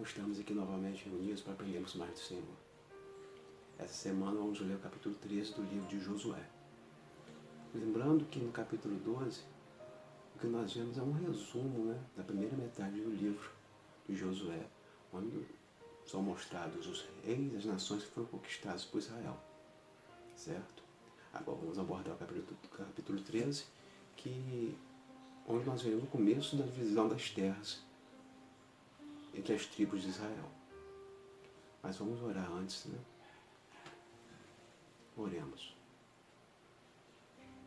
estamos aqui novamente reunidos para aprendermos mais do Senhor. Essa semana vamos ler o capítulo 13 do livro de Josué. Lembrando que no capítulo 12, o que nós vemos é um resumo da primeira metade do livro de Josué, onde são mostrados os reis e as nações que foram conquistadas por Israel. Certo? Agora vamos abordar o capítulo 13, onde nós veremos o começo da divisão das terras entre as tribos de Israel. Mas vamos orar antes, Oremos.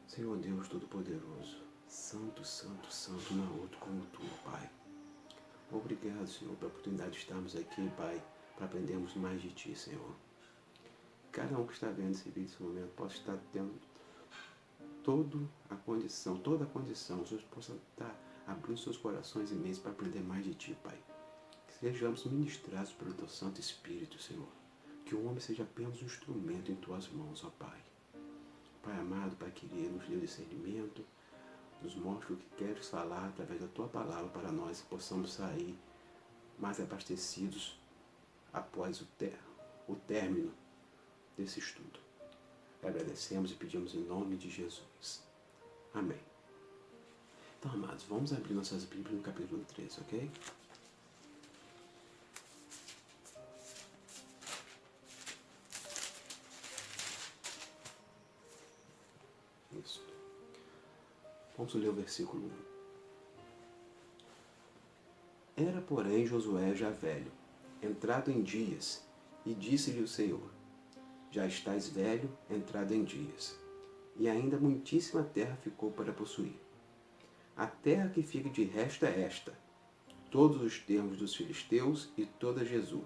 Senhor Deus Todo-Poderoso, Santo, Santo, Santo, não há outro como Tu, Pai. Obrigado, Senhor, pela oportunidade de estarmos aqui, Pai, para aprendermos mais de Ti, Senhor. Cada um que está vendo esse vídeo nesse momento possa estar tendo toda a condição, possa estar abrindo seus corações e mentes para aprender mais de Ti, Pai. Que sejamos ministrados pelo Teu Santo Espírito, Senhor. Que o homem seja apenas um instrumento em Tuas mãos, ó Pai. Pai amado, Pai querido, nos dê o discernimento, nos mostre o que queres falar através da Tua palavra para nós, que possamos sair mais abastecidos após o término desse estudo. Agradecemos e pedimos em nome de Jesus. Amém. Então, amados, vamos abrir nossas Bíblias no capítulo 13, ok? Isso. Vamos ler o versículo 1. Era, porém, Josué já velho, entrado em dias, e disse-lhe o Senhor: já estás velho, entrado em dias, e ainda muitíssima terra ficou para possuir. A terra que fica de resto é esta, todos os termos dos filisteus e toda Jesur,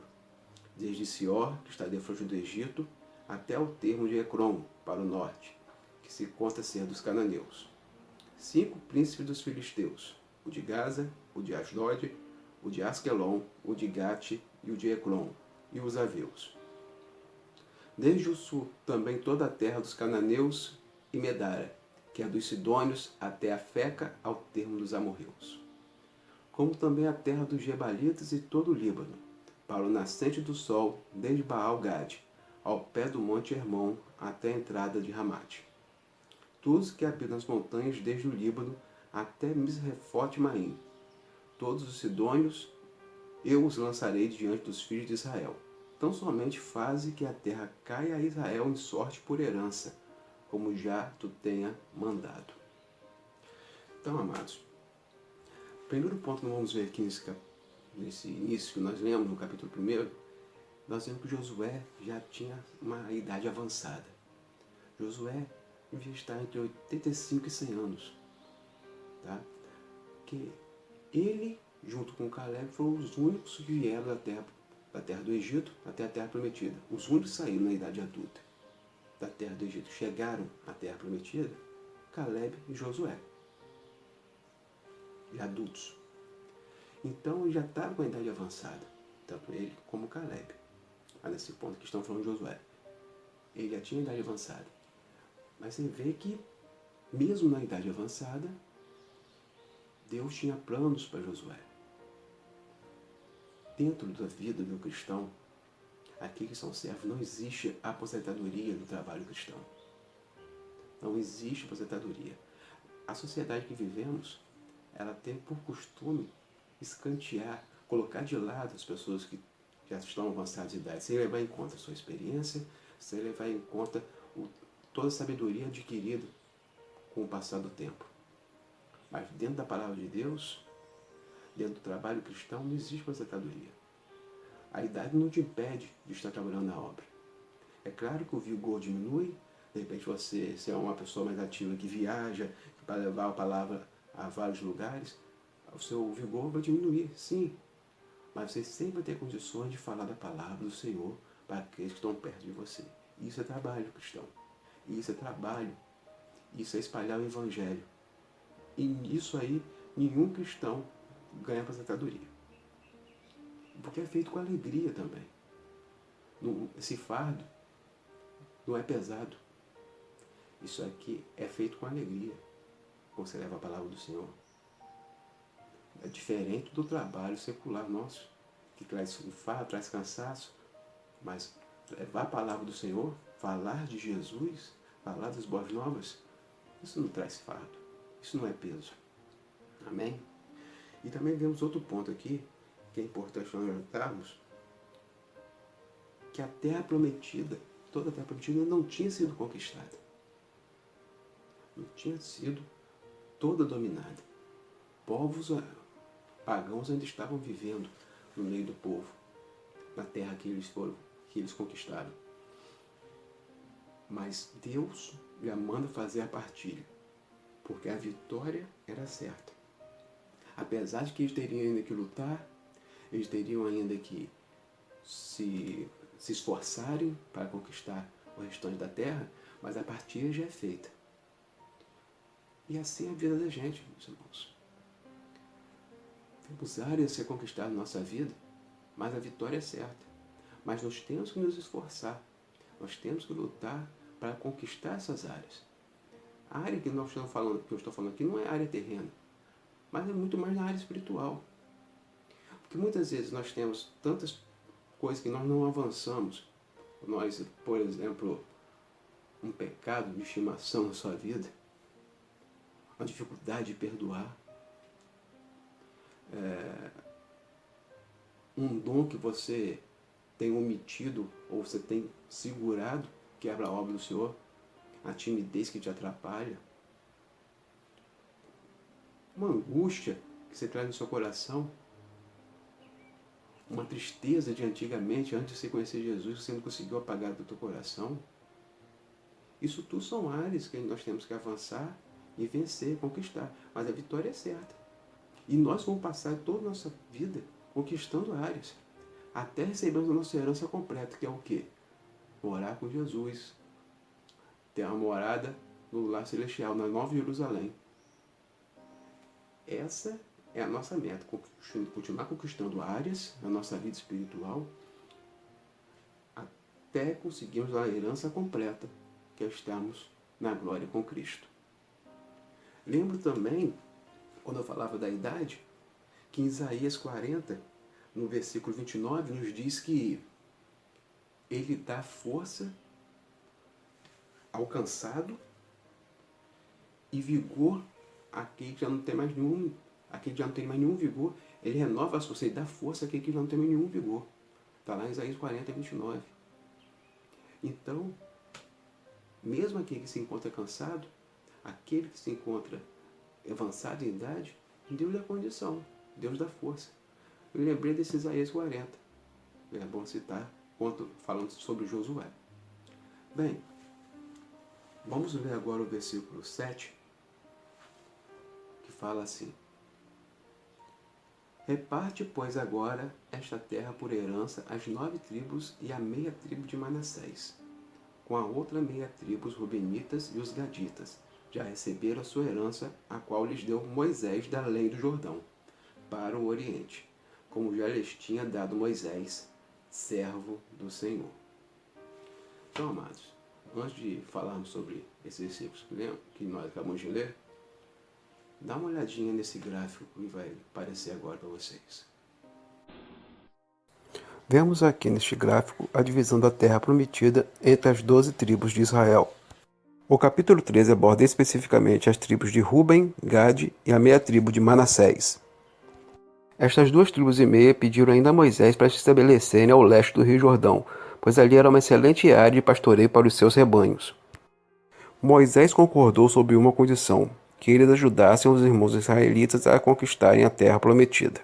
desde Sior, que está de frente do Egito, até o termo de Ecrom, para o norte, que se conta ser dos cananeus. 5 príncipes dos filisteus, o de Gaza, o de Asdod, o de Asquelon, o de Gate e o de Ecrom, e os aveus. Desde o sul também toda a terra dos cananeus e Medara, que é dos sidônios até a Feca, ao termo dos amorreus. Como também a terra dos gebalitas e todo o Líbano, para o nascente do sol, desde Baal-Gade, ao pé do monte Hermon, até a entrada de Ramate. Todos que habitam nas montanhas, desde o Líbano até Misrefote-Maim, todos os sidônios, eu os lançarei diante dos filhos de Israel. Tão somente faze que a terra caia a Israel em sorte por herança, como já tu tenha mandado. Então, amados, o primeiro ponto que nós vamos ver aqui nesse início que nós lemos no capítulo 1, nós vemos que Josué já tinha uma idade avançada. Josué devia estar entre 85 e 100 anos. Tá? Que ele, junto com Caleb, foram os únicos que vieram da terra do Egito até a terra prometida. Os únicos que saíram na idade adulta da terra do Egito. Chegaram à terra prometida Caleb e Josué, já adultos. Então ele já estava com a idade avançada, tanto ele como Caleb. Mas nesse ponto que estão falando de Josué, ele já tinha idade avançada. Mas você vê que, mesmo na idade avançada, Deus tinha planos para Josué. Dentro da vida do cristão, aqui que são servos, não existe aposentadoria no trabalho cristão. Não existe aposentadoria. A sociedade que vivemos, ela tem por costume escantear, colocar de lado as pessoas que já estão avançadas de idade, sem levar em conta a sua experiência, sem levar em conta toda a sabedoria adquirida com o passar do tempo. Mas dentro da palavra de Deus, dentro do trabalho cristão, não existe aposentadoria. A idade não te impede de estar trabalhando na obra. É claro que o vigor diminui, de repente você, se é uma pessoa mais ativa que viaja, para levar a palavra a vários lugares, o seu vigor vai diminuir, sim. Mas você sempre vai ter condições de falar da palavra do Senhor para aqueles que estão perto de você. Isso é trabalho cristão. Isso é trabalho. Isso é espalhar o Evangelho. E nisso aí, nenhum cristão ganha aposentadoria. Porque é feito com alegria também. Esse fardo não é pesado. Isso aqui é feito com alegria. Você leva a palavra do Senhor. É diferente do trabalho secular nosso, que traz um fardo, traz cansaço, mas levar a palavra do Senhor, falar de Jesus, falar das boas novas, isso não traz fardo, isso não é peso. Amém? E também vemos outro ponto aqui, que é importante nós notarmos, que a terra prometida, toda a terra prometida não tinha sido conquistada. Não tinha sido toda dominada. Povos pagãos ainda estavam vivendo no meio do povo, na terra que eles conquistaram. Mas Deus já manda fazer a partilha, porque a vitória era certa. Apesar de que eles teriam ainda que lutar, eles teriam ainda que se esforçarem para conquistar o restante da terra, mas a partilha já é feita. E assim é a vida da gente, meus irmãos. Temos áreas a ser conquistadas na nossa vida, mas a vitória é certa. Mas nós temos que nos esforçar, nós temos que lutar para conquistar essas áreas. A área que eu estou falando aqui não é área terrena, mas é muito mais na área espiritual. Porque muitas vezes nós temos tantas coisas que nós não avançamos. Nós, por exemplo, um pecado de estimação na sua vida, uma dificuldade de perdoar, um dom que você tem omitido ou você tem segurado, quebra a obra do Senhor, a timidez que te atrapalha, uma angústia que você traz no seu coração, uma tristeza de antigamente, antes de você conhecer Jesus, você não conseguiu apagar do teu coração. Isso tudo são áreas que nós temos que avançar e vencer, conquistar. Mas a vitória é certa. E nós vamos passar toda a nossa vida conquistando áreas, até recebermos a nossa herança completa, que é o quê? Morar com Jesus, ter uma morada no lar celestial, na Nova Jerusalém. Essa é a nossa meta, continuar conquistando áreas na nossa vida espiritual até conseguirmos a herança completa, que é estarmos na glória com Cristo. Lembro também, quando eu falava da idade, que em Isaías 40, no versículo 29, nos diz que ele dá força ao cansado e vigor àquele que já não tem mais nenhum vigor. Ele renova a força, ele dá força àquele que já não tem mais nenhum vigor. Está lá em Isaías 40, 29. Então, mesmo aquele que se encontra cansado, aquele que se encontra avançado em idade, Deus dá condição, Deus dá força. Eu lembrei desse Isaías 40. É bom citar, falando sobre Josué. Bem, vamos ler agora o versículo 7, que fala assim: reparte, pois, agora esta terra por herança às 9 tribos e à meia tribo de Manassés. Com a outra meia tribo, os Rubenitas e os Gaditas já receberam a sua herança, a qual lhes deu Moisés da além do Jordão, para o Oriente, como já lhes tinha dado Moisés, servo do Senhor. Então, amados, antes de falarmos sobre esses versículos que nós acabamos de ler, dá uma olhadinha nesse gráfico que vai aparecer agora para vocês. Vemos aqui neste gráfico a divisão da terra prometida entre as 12 tribos de Israel. O capítulo 13 aborda especificamente as tribos de Ruben, Gade e a meia tribo de Manassés. Estas 2 tribos e meia pediram ainda a Moisés para se estabelecerem ao leste do Rio Jordão, pois ali era uma excelente área de pastoreio para os seus rebanhos. Moisés concordou sob uma condição, que eles ajudassem os irmãos israelitas a conquistarem a terra prometida.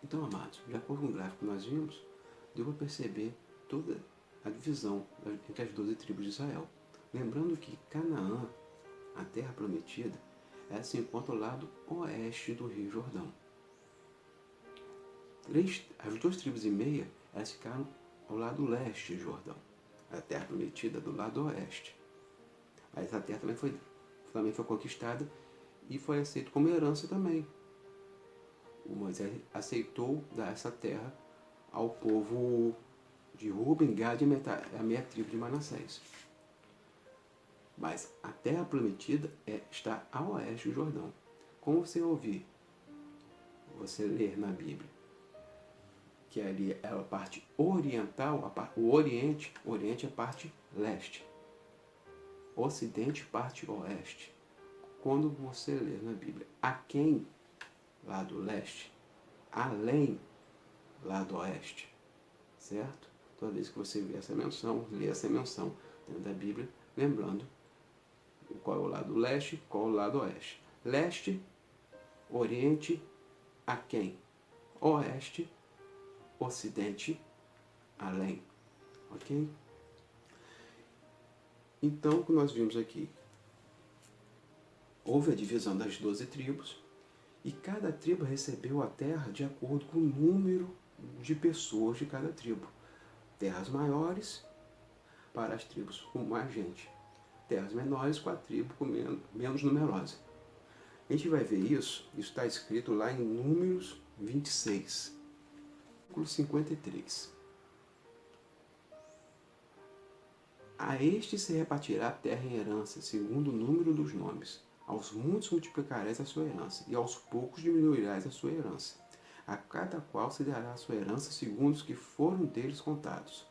Então, amados, de acordo com o gráfico que nós vimos, deu para perceber toda a divisão entre as 12 tribos de Israel. Lembrando que Canaã, a terra prometida, ela se encontra ao lado oeste do Rio Jordão. As 2 tribos e meia, elas ficaram ao lado leste do Jordão. A terra prometida do lado oeste. Mas essa terra também foi conquistada e foi aceita como herança também. O Moisés aceitou dar essa terra ao povo de Ruben, Gade e a meia tribo de Manassés. Mas a terra prometida está a oeste do Jordão. Como você ouvir você ler na Bíblia, que ali é a parte oriental, o Oriente é a parte leste, Ocidente, parte oeste. Quando você lê na Bíblia, aquém, lado leste, além, lado oeste, certo? Toda vez que você vê essa menção, lê essa menção dentro da Bíblia, lembrando qual é o lado leste, qual é o lado oeste. Leste, Oriente, aquém. Oeste, Ocidente, além. Ok? Então, o que nós vimos aqui? Houve a divisão das 12 tribos, e cada tribo recebeu a terra de acordo com o número de pessoas de cada tribo. Terras maiores para as tribos com mais gente. Terras menores para a tribo com menos numerosa. A gente vai ver isso está escrito lá em Números 26, versículo 53. A este se repartirá a terra em herança, segundo o número dos nomes. Aos muitos multiplicarás a sua herança, e aos poucos diminuirás a sua herança. A cada qual se dará a sua herança segundo os que foram deles contados.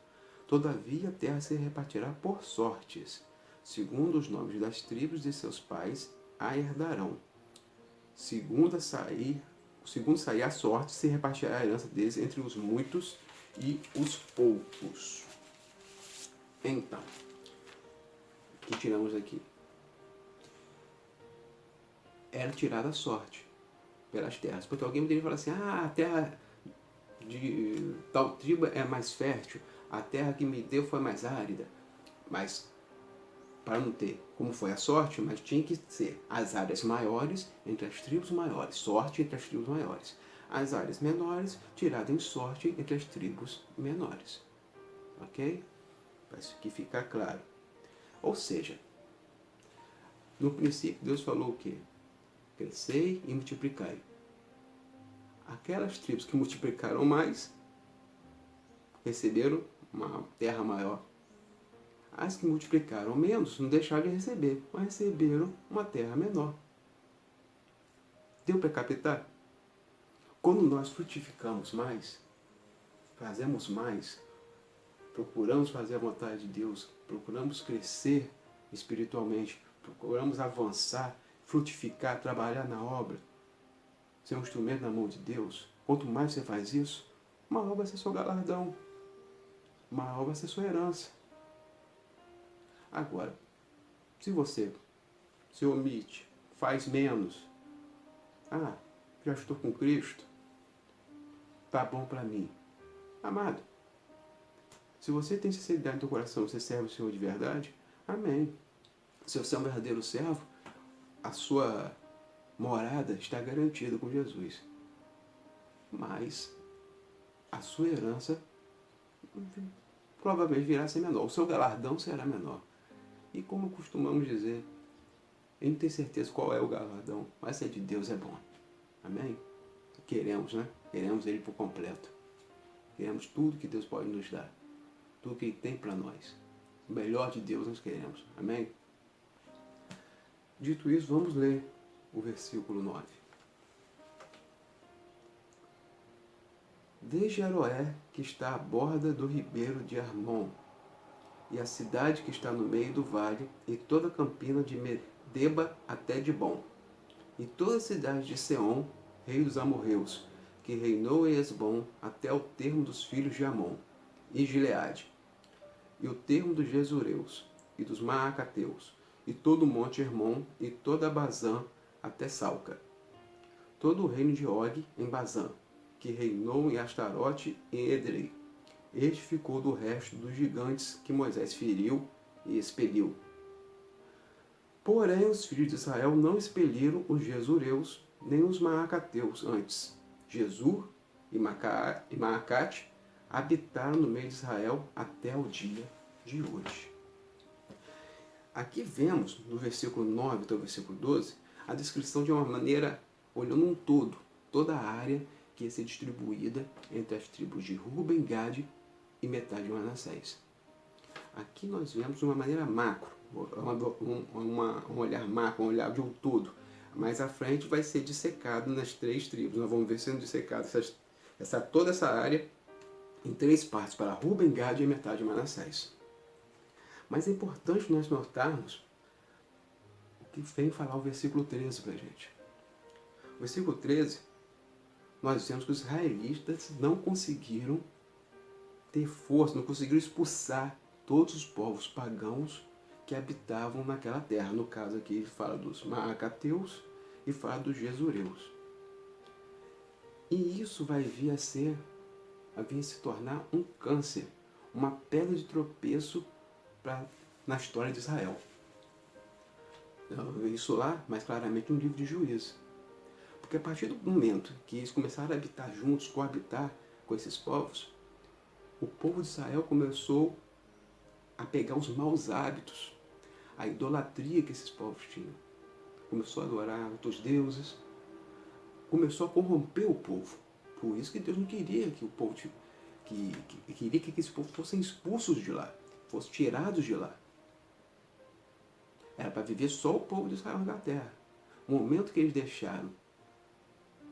Todavia a terra se repartirá por sortes, segundo os nomes das tribos de seus pais a herdarão. Segundo sair a sorte, se repartirá a herança deles entre os muitos e os poucos. Então, o que tiramos aqui? Era tirada a sorte pelas terras. Porque alguém poderia falar assim, a terra de tal tribo é mais fértil, a terra que me deu foi mais árida. Mas, para não ter como foi a sorte, mas tinha que ser as áreas maiores entre as tribos maiores, sorte entre as tribos maiores. As áreas menores, tirada em sorte entre as tribos menores. Ok? Para isso aqui ficar claro. Ou seja, no princípio Deus falou o quê? Crescei e multiplicai. Aquelas tribos que multiplicaram mais receberam uma terra maior. As que multiplicaram menos não deixaram de receber, mas receberam uma terra menor. Deu para captar? Quando nós frutificamos mais, fazemos mais, procuramos fazer a vontade de Deus, procuramos crescer espiritualmente, procuramos avançar, frutificar, trabalhar na obra, ser um instrumento na mão de Deus. Quanto mais você faz isso, maior vai ser seu galardão, maior vai ser sua herança. Agora, se você se omite, faz menos, já estou com Cristo, tá bom para mim. Amado, se você tem sinceridade no teu coração, você serve o Senhor de verdade, amém. Se você é um verdadeiro servo, a sua morada está garantida com Jesus. Mas a sua herança provavelmente virá a ser menor. O seu galardão será menor. E como costumamos dizer, a gente tem certeza qual é o galardão, mas se é de Deus é bom. Amém? Queremos, né? Queremos Ele por completo. Queremos tudo que Deus pode nos dar. Tudo que Ele tem para nós. O melhor de Deus nós queremos. Amém? Dito isso, vamos ler o versículo 9. Desde Aroé, que está à borda do ribeiro de Arnon, e a cidade que está no meio do vale, e toda a campina de Medeba até Dibom, e toda a cidade de Seom, rei dos amorreus, que reinou em Esbom até o termo dos filhos de Amon, e Gileade, e o termo dos Jesureus, e dos Maacateus, e todo o monte Hermon, e toda a Bazã até Salca. Todo o reino de Og em Bazã, que reinou em Astarote e em Edrei. Este ficou do resto dos gigantes que Moisés feriu e expeliu. Porém, os filhos de Israel não expeliram os Jesureus, nem os Maacateus antes. Jesur e Maacate habitaram no meio de Israel até o dia de hoje. Aqui vemos, no versículo 9 até o versículo 12, a descrição de uma maneira, olhando um todo, toda a área que ia ser distribuída entre as tribos de Ruben, Gade e metade de Manassés. Aqui nós vemos de uma maneira macro, um olhar macro, um olhar de um todo, Mais à frente vai ser dissecado nas 3 tribos. Nós vamos ver sendo dissecado toda essa área em 3 partes, para Ruben, Gad e metade de Manassés. Mas é importante nós notarmos o que vem falar o versículo 13 para a gente. O versículo 13, nós vemos que os israelitas não conseguiram ter força, não conseguiram expulsar todos os povos pagãos que habitavam naquela terra. No caso aqui, ele fala dos Maacateus e fala dos Gesureus. E isso vai vir a se tornar um câncer, uma pedra de tropeço na história de Israel. Eu vejo isso lá, mais claramente no livro de Juízes. Porque a partir do momento que eles começaram a habitar juntos, coabitar com esses povos, o povo de Israel começou a pegar os maus hábitos, a idolatria que esses povos tinham. Começou a adorar outros deuses, começou a corromper o povo. Por isso que Deus não queria que o povo queria que esse povo fossem expulsos de lá, fossem tirados de lá. Era para viver só o povo de Israel na terra. No momento que eles deixaram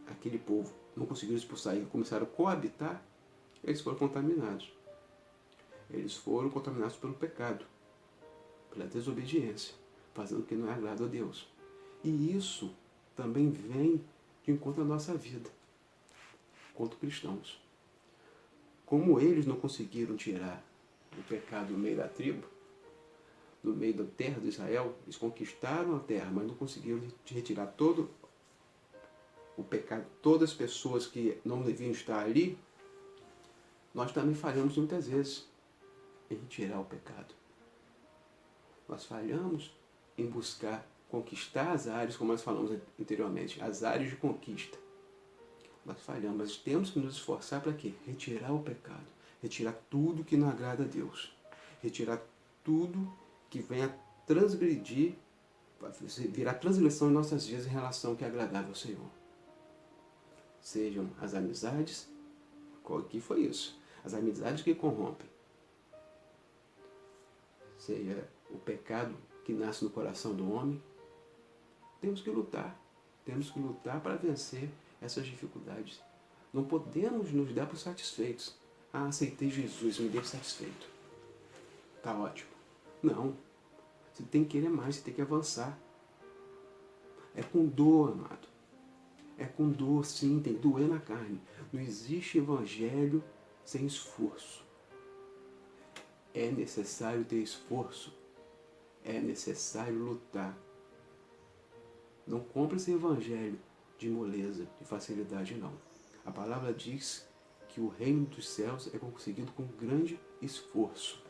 aquele povo, não conseguiram expulsar e começaram a coabitar, eles foram contaminados. Eles foram contaminados pelo pecado, pela desobediência, fazendo o que não é agrado a Deus. E isso também vem de encontro à nossa vida, quanto cristãos. Como eles não conseguiram tirar o pecado no meio da tribo, no meio da terra de Israel, eles conquistaram a terra, mas não conseguiram retirar todo o pecado, todas as pessoas que não deviam estar ali. Nós também falhamos muitas vezes em retirar o pecado. Nós falhamos em buscar conquistar as áreas, como nós falamos anteriormente, as áreas de conquista. Nós falhamos, mas temos que nos esforçar para quê? Retirar o pecado, retirar tudo que não agrada a Deus, retirar tudo que venha transgredir, virar transgressão em nossas vidas em relação ao que é agradável ao Senhor. Sejam as amizades, qual que foi isso? As amizades que corrompem. Seja o pecado que nasce no coração do homem. Temos que lutar para vencer essas dificuldades. Não podemos nos dar por satisfeitos. Aceitei Jesus, me dei satisfeito. Tá ótimo. Não. Você tem que querer mais, você tem que avançar. É com dor, amado. É com dor, sim, tem que doer na carne. Não existe evangelho sem esforço. É necessário ter esforço. É necessário lutar. Não compre esse evangelho de moleza, de facilidade, não. A palavra diz que o reino dos céus é conseguido com grande esforço.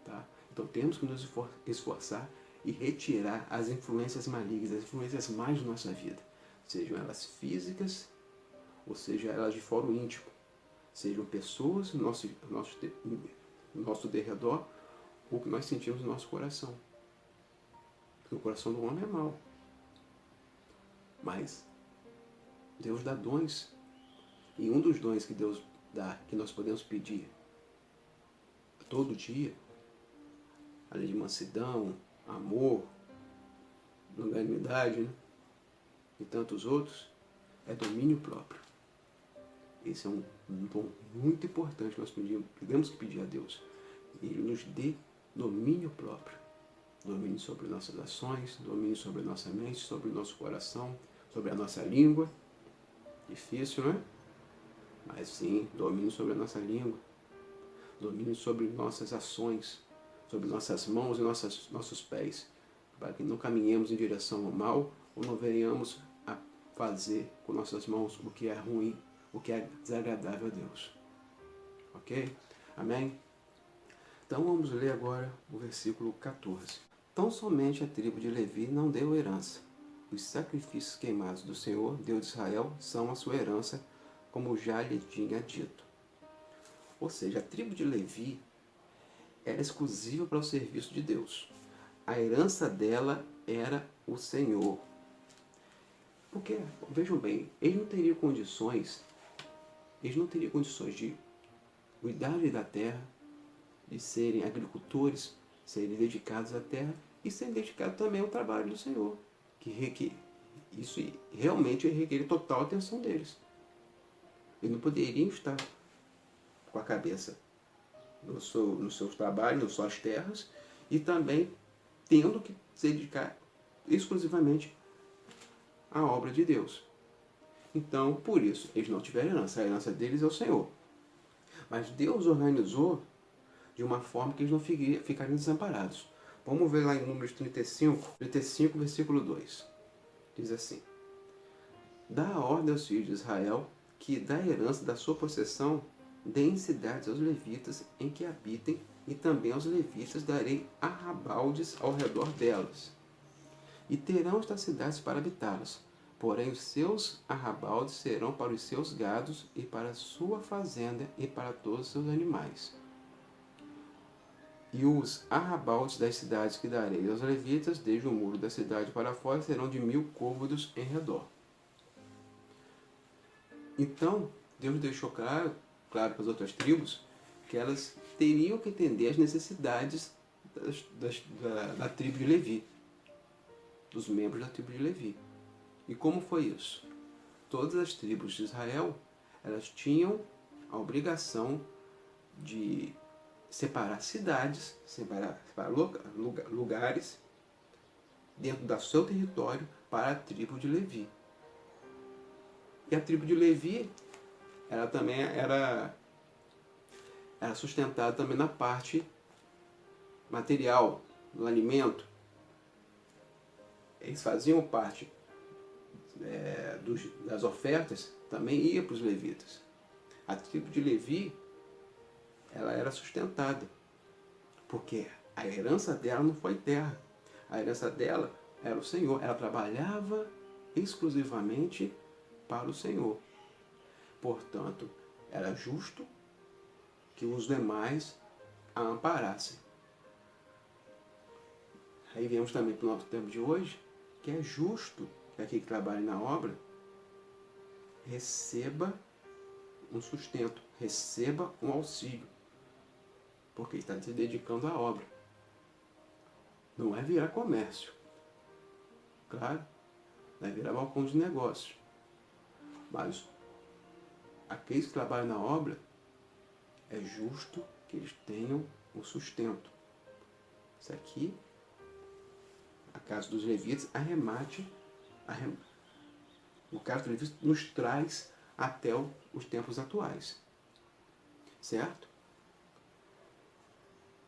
Tá? Então temos que nos esforçar e retirar as influências malignas, as influências más de nossa vida. Sejam elas físicas, ou sejam elas de fora íntimo. Sejam pessoas no nosso derredor, ou que nós sentimos no nosso coração. Porque o coração do homem é mau. Mas Deus dá dons. E um dos dons que Deus dá, que nós podemos pedir todo dia, além de mansidão, amor, longanimidade, né? E tantos outros, é domínio próprio. Esse é um dom muito importante que nós temos que pedir a Deus. Ele nos dê domínio próprio. Domínio sobre nossas ações, domínio sobre nossa mente, sobre o nosso coração, sobre a nossa língua. Difícil, não é? Mas sim, domínio sobre a nossa língua. Domínio sobre nossas ações, sobre nossas mãos e nossos pés. Para que não caminhemos em direção ao mal ou não venhamos a fazer com nossas mãos o que é ruim, o que é desagradável a Deus. Ok? Amém? Então vamos ler agora o versículo 14. Tão somente a tribo de Levi não deu herança. Os sacrifícios queimados do Senhor, Deus de Israel, são a sua herança, como já lhe tinha dito. Ou seja, a tribo de Levi era exclusiva para o serviço de Deus. A herança dela era o Senhor. Porque, vejam bem, eles não teriam condições de cuidar da terra, de serem agricultores, serem dedicados à terra e serem dedicados também ao trabalho do Senhor. isso realmente requer total atenção deles. Eles não poderiam estar com a cabeça nos seus trabalhos, nas suas terras, e também tendo que se dedicar exclusivamente à obra de Deus. Então, por isso, eles não tiveram herança. A herança deles é o Senhor. Mas Deus organizou de uma forma que eles não ficariam desamparados. Vamos ver lá em Números 35, versículo 2. Diz assim: Dá a ordem aos filhos de Israel que da herança da sua possessão deem cidades aos levitas em que habitem, e também aos levitas darei arrabaldes ao redor delas. E terão estas cidades para habitá-las, porém os seus arrabaldes serão para os seus gados e para a sua fazenda e para todos os seus animais. E os arrabaldes das cidades que darei aos levitas, desde o muro da cidade para fora, serão de 1000 côvados em redor. Então, Deus deixou claro para as outras tribos que elas teriam que entender as necessidades da tribo de Levi, dos membros da tribo de Levi. E como foi isso? Todas as tribos de Israel, elas tinham a obrigação de separar cidades, separar lugares dentro do seu território para a tribo de Levi. E a tribo de Levi, ela também era sustentada também na parte material, do alimento. Eles faziam parte das ofertas, também ia para os levitas. A tribo de Levi, ela era sustentada, porque a herança dela não foi terra. A herança dela era o Senhor. Ela trabalhava exclusivamente para o Senhor. Portanto, era justo que os demais a amparassem. Aí viemos também para o nosso tempo de hoje, que é justo que aquele que trabalha na obra receba um sustento, receba um auxílio, porque ele está se dedicando à obra. Não é virar comércio, claro, não é virar balcão de negócios, mas aqueles que trabalham na obra, é justo que eles tenham um sustento. Isso aqui, a casa dos levitas, o caso dos levitas nos traz até os tempos atuais. Certo?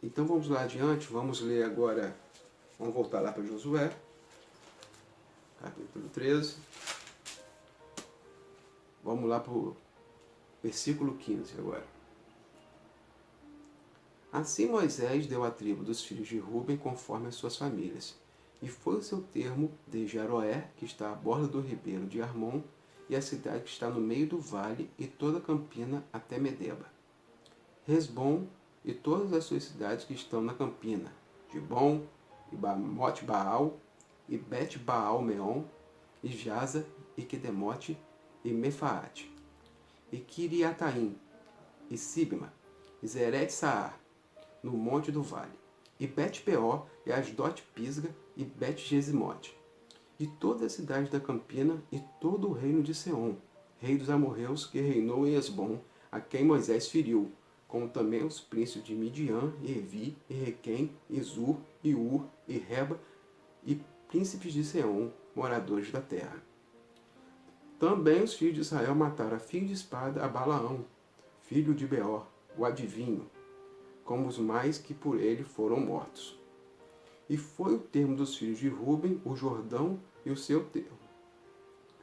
Então vamos lá adiante, vamos ler agora, vamos voltar lá para Josué, capítulo 13. Vamos lá para o versículo 15 agora. Assim Moisés deu à tribo dos filhos de Ruben conforme as suas famílias, e foi o seu termo desde Aroé, que está à borda do ribeiro de Armon, e a cidade que está no meio do vale, e toda a campina até Medeba. Resbom e todas as suas cidades que estão na campina, Dibon, e Bamote Baal, e Bet Baal Meon, e Jaza, e Quedemote, e Mefaate, e Kiriataim, e Sibma, e Zeret Saar, no monte do vale, e Bet-Peor, e Asdot Pisga, e Bet-Gesimote, e todas as cidades da campina, e todo o reino de Seom, rei dos amorreus, que reinou em Esbom, a quem Moisés feriu, como também os príncipes de Midian, e Evi, e Requém, e Zur, e Ur, e Reba, e príncipes de Seom, moradores da terra. Também os filhos de Israel mataram a fio de espada a Balaão, filho de Beor, o adivinho, como os mais que por ele foram mortos. E foi o termo dos filhos de Ruben, o Jordão e o seu termo.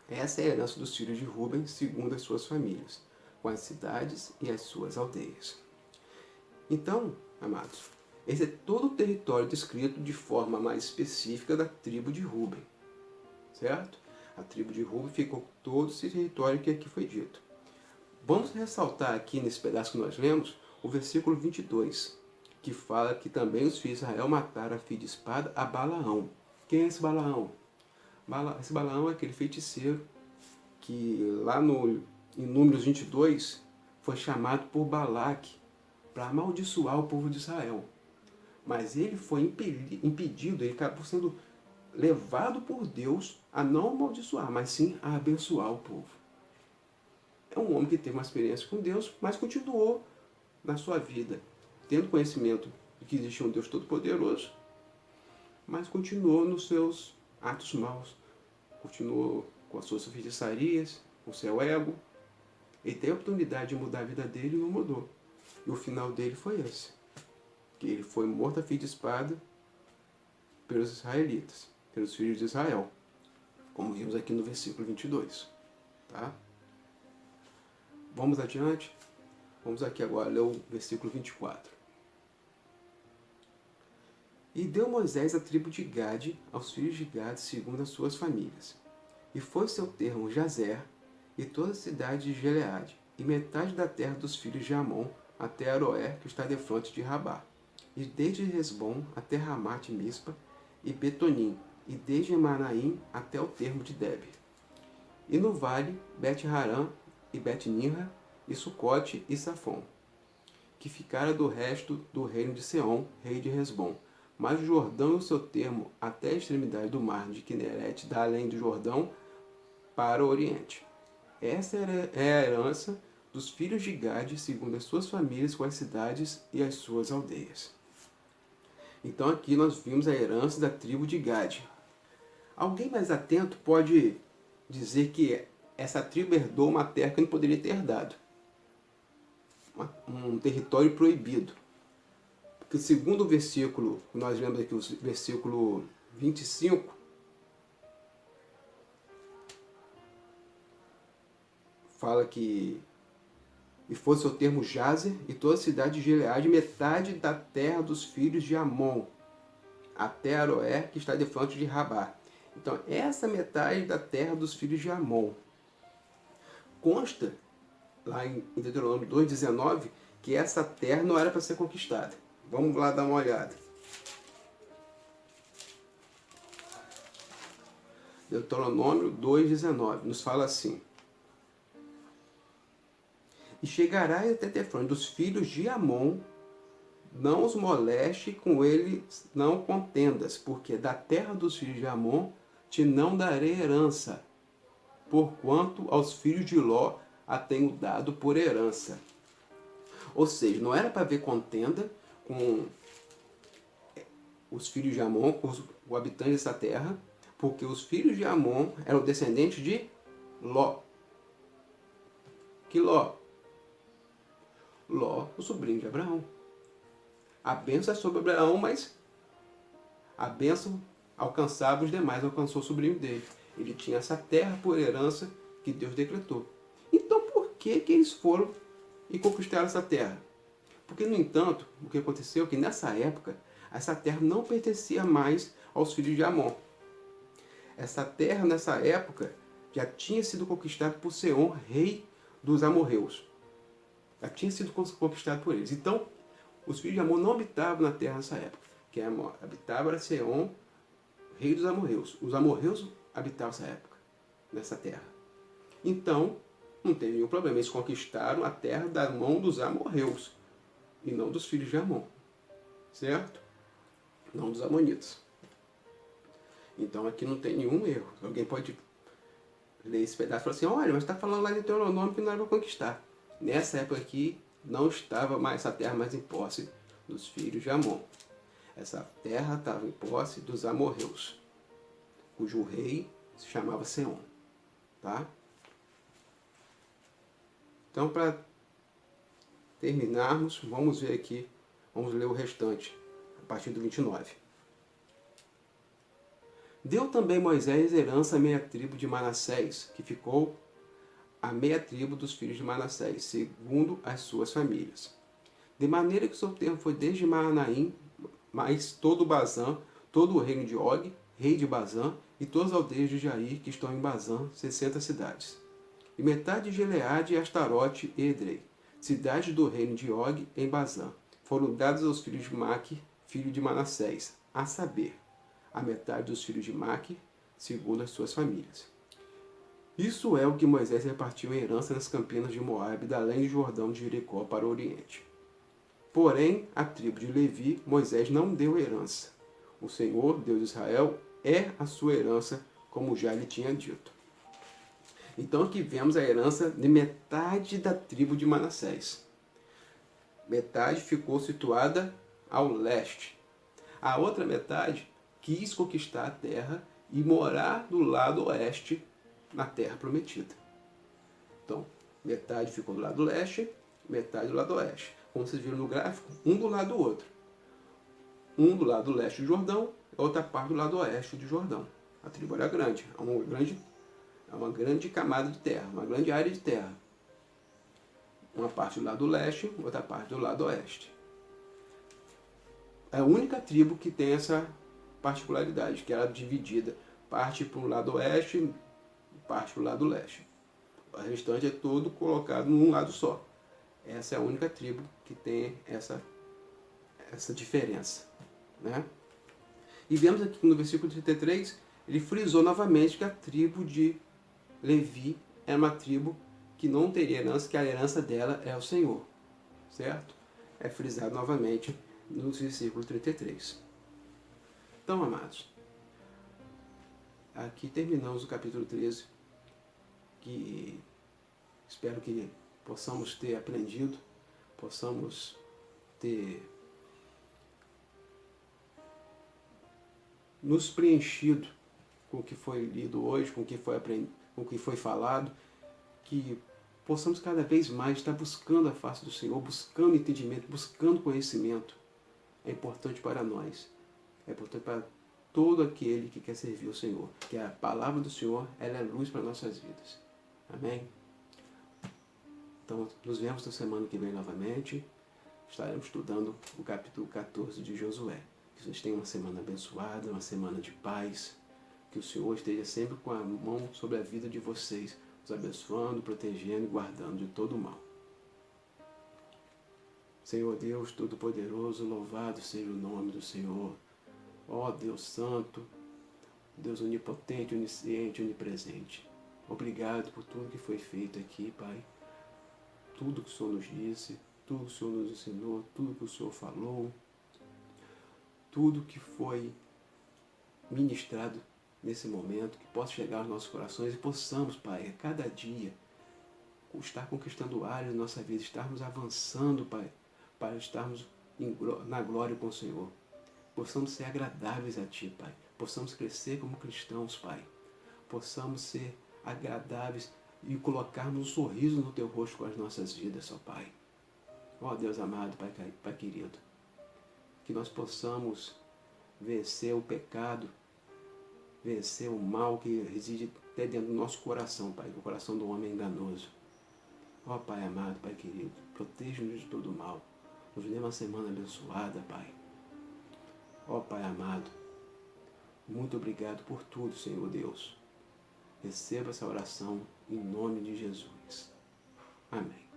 Essa é a herança dos filhos de Ruben, segundo as suas famílias, com as cidades e as suas aldeias. Então, amados, esse é todo o território descrito de forma mais específica da tribo de Ruben, certo? A tribo de Ruben ficou com todo esse território que aqui foi dito. Vamos ressaltar aqui nesse pedaço que nós lemos o versículo 22, que fala que também os filhos de Israel mataram a fio de espada a Balaão. Quem é esse Balaão? Esse Balaão é aquele feiticeiro que lá em Números 22 foi chamado por Balaque para amaldiçoar o povo de Israel. Mas ele foi impedido, ele acabou sendo levado por Deus a não amaldiçoar, mas sim a abençoar o povo. É um homem que teve uma experiência com Deus, mas continuou na sua vida, tendo conhecimento de que existia um Deus Todo-Poderoso, mas continuou nos seus atos maus, continuou com as suas feitiçarias, com o seu ego. Ele teve a oportunidade de mudar a vida dele e não mudou. E o final dele foi esse, que ele foi morto a fio de espada pelos israelitas, pelos filhos de Israel, como vimos aqui no versículo 22. Tá? Vamos adiante? Vamos aqui agora ler o versículo 24. E deu Moisés a tribo de Gade aos filhos de Gade segundo as suas famílias. E foi seu termo Jazer, e toda a cidade de Gileade, e metade da terra dos filhos de Amon, até Aroé, que está defronte de Rabá, e desde Resbom até Ramate Mispa, e Betonim, e desde Manaim até o termo de Debe. E no vale, Bet-Harã, e Bet-Ninra, e Sucote, e Safon, que ficara do resto do reino de Seom, rei de Resbom, mas o Jordão e o seu termo até a extremidade do mar de Quinerete, da além do Jordão, para o oriente. Essa é a herança dos filhos de Gade, segundo as suas famílias, com as cidades e as suas aldeias. Então aqui nós vimos a herança da tribo de Gade. Alguém mais atento pode dizer que essa tribo herdou uma terra que não poderia ter herdado. Um território proibido. Porque segundo o versículo, nós lemos aqui o versículo 25, fala que e fosse o termo Jazer e toda a cidade de Gileade, metade da terra dos filhos de Amon, até Aroé, que está defronte de Rabá. Então, essa metade da terra dos filhos de Amon. Consta, lá em Deuteronômio 2,19, que essa terra não era para ser conquistada. Vamos lá dar uma olhada. Deuteronômio 2,19 nos fala assim: e chegarás até defronte dos filhos de Amon, não os moleste, com eles não contendas, porque da terra dos filhos de Amon te não darei herança, porquanto aos filhos de Ló a tenho dado por herança. Ou seja, não era para haver contenda com os filhos de Amon, com os habitantes dessa terra, porque os filhos de Amon eram descendentes de Ló. Que Ló? Ló, o sobrinho de Abraão. A bênção é sobre Abraão, mas a bênção alcançava os demais, alcançou o sobrinho dele. Ele tinha essa terra por herança que Deus decretou. Então por que eles foram e conquistaram essa terra? Porque, no entanto, o que aconteceu é que nessa época, essa terra não pertencia mais aos filhos de Amon. Essa terra, nessa época, já tinha sido conquistada por Seom, rei dos amorreus. Já tinha sido conquistado por eles. Então, os filhos de Amon não habitavam na terra nessa época. Quem habitava era Seom, rei dos amorreus. Os amorreus habitavam essa época, nessa terra. Então, não teve nenhum problema. Eles conquistaram a terra da mão dos amorreus e não dos filhos de Amon. Certo? Não dos amonitas. Então aqui não tem nenhum erro. Alguém pode ler esse pedaço e falar assim: olha, mas está falando lá em Deuteronômio que não era para conquistar. Nessa época aqui não estava mais essa terra mais em posse dos filhos de Amon. Essa terra estava em posse dos amorreus, cujo rei se chamava Seom. Tá? Então, para terminarmos, vamos ver aqui, vamos ler o restante, a partir do 29. Deu também Moisés herança à meia tribo de Manassés, que ficou a meia tribo dos filhos de Manassés, segundo as suas famílias. De maneira que o seu termo foi desde Manaim, mas todo Bazã, todo o reino de Og, rei de Bazã, e todas as aldeias de Jair, que estão em Bazã, 60 cidades. E metade de Gileade, Astarote e Edrei, cidades do reino de Og, em Bazã, foram dadas aos filhos de Maque, filho de Manassés, a saber, a metade dos filhos de Maque, segundo as suas famílias. Isso é o que Moisés repartiu em herança nas campinas de Moabe, da além de Jordão de Jericó para o oriente. Porém, a tribo de Levi, Moisés não deu herança. O Senhor, Deus de Israel, é a sua herança, como já lhe tinha dito. Então aqui vemos a herança de metade da tribo de Manassés. Metade ficou situada ao leste. A outra metade quis conquistar a terra e morar do lado oeste, na terra prometida. Então, metade ficou do lado leste, metade do lado oeste. Como vocês viram no gráfico, um do lado do outro. Um do lado leste do Jordão, a outra parte do lado oeste do Jordão. A tribo era grande, é uma grande camada de terra, uma grande área de terra. Uma parte do lado leste, outra parte do lado oeste. É a única tribo que tem essa particularidade, que era dividida, parte para o lado oeste, parte para o lado leste. O restante é todo colocado num lado só. Essa é a única tribo que tem essa diferença, né? E vemos aqui no versículo 33, ele frisou novamente que a tribo de Levi é uma tribo que não teria herança, que a herança dela é o Senhor, certo? É frisado novamente no versículo 33. Então, amados, aqui terminamos o capítulo 13, que espero que possamos ter aprendido, possamos ter nos preenchido com o que foi lido hoje, com o que foi aprendido, com o que foi falado, que possamos cada vez mais estar buscando a face do Senhor, buscando entendimento, buscando conhecimento. É importante para nós, é importante para todo aquele que quer servir o Senhor, que a palavra do Senhor, ela é luz para nossas vidas. Amém? Então, nos vemos na semana que vem novamente. Estaremos estudando o capítulo 14 de Josué. Que vocês tenham uma semana abençoada, uma semana de paz. Que o Senhor esteja sempre com a mão sobre a vida de vocês, os abençoando, protegendo e guardando de todo o mal. Senhor Deus Todo-Poderoso, louvado seja o nome do Senhor. Ó Deus Santo, Deus Onipotente, Onisciente, Onipresente. Obrigado por tudo que foi feito aqui, Pai. Tudo que o Senhor nos disse, tudo que o Senhor nos ensinou, tudo que o Senhor falou, tudo que foi ministrado nesse momento, que possa chegar aos nossos corações e possamos, Pai, a cada dia estar conquistando áreas da nossa vida, estarmos avançando, Pai, para estarmos na glória com o Senhor. Possamos ser agradáveis a Ti, Pai. Possamos crescer como cristãos, Pai. Possamos ser agradáveis e colocarmos um sorriso no Teu rosto com as nossas vidas, ó Pai. Ó Deus amado, Pai querido, que nós possamos vencer o pecado, vencer o mal que reside até dentro do nosso coração, Pai, o coração do homem é enganoso. Ó Pai amado, Pai querido, proteja-nos de todo o mal. Nos dê uma semana abençoada, Pai. Ó Pai amado, muito obrigado por tudo, Senhor Deus. Receba essa oração em nome de Jesus. Amém.